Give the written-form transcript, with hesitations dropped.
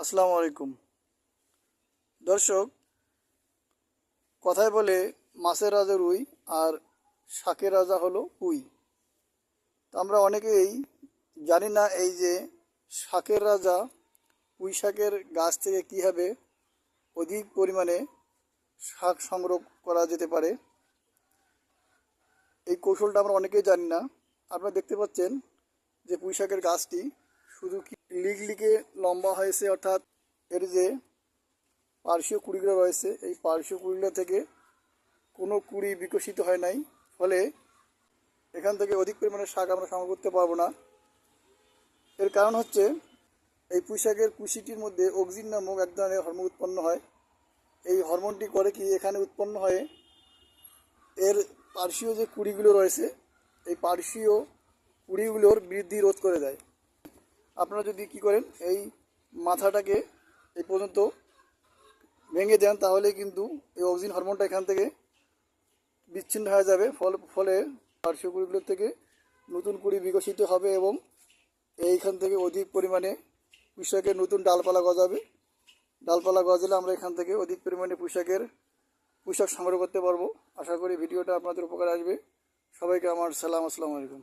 আসসালামু আলাইকুম দর্শক। কথায় বলে মাছের রাজা রুই আর শাকের রাজা হলো পুঁই। তো আমরা অনেকেই জানি না এই যে শাকের রাজা পুঁই শাকের গাছ থেকে কীভাবে অধিক পরিমাণে শাক সংগ্রহ করা যেতে পারে। এই কৌশলটা আমরা অনেকেই জানি না। আপনারা দেখতে পাচ্ছেন যে পুঁই শাকের গাছটি শুধু কি লিগলিকে লম্বা হয়েছে, অর্থাৎ এর যে পার্শ্বীয় কুড়িগুলো রয়েছে এই পার্শ্বীয় কুড়িগুলো থেকে কোনো কুড়ি বিকশিত হয় নাই, ফলে এখান থেকে অধিক পরিমাণে শাক আমরা সংগ্রহ করতে পারবো না। এর কারণ হচ্ছে এই পুঁই শাকের কুশিটির মধ্যে অক্সিন নামক এক ধরনের হরমোন উৎপন্ন হয়। এই হরমোনটি করে কি এখানে উৎপন্ন হয়ে এর পার্শ্বীয় যে কুড়িগুলো রয়েছে এই পার্শ্বীয় কুড়িগুলোর বৃদ্ধি রোধ করে দেয়। আপনারা যদি কি করেন এই মাথাটাকে এই পর্যন্ত ভেঙে দেন তাহলে কিন্তু এই অক্সিন হরমোনটা এখান থেকে বিচ্ছিন্ন হয়ে যাবে। ফলে পার্শ্ব কুড়িগুলোর থেকে নতুন কুড়ি বিকশিত হবে এবং এইখান থেকে অধিক পরিমাণে পুঁইশাকের নতুন ডালপালা গজাবে। ডালপালা গজালে আমরা এখান থেকে অধিক পরিমাণে পুঁইশাক সংগ্রহ করতে পারবো। আশা করি ভিডিওটা আপনাদের উপকারে আসবে। সবাইকে আমার সালাম, আসসালামু আলাইকুম।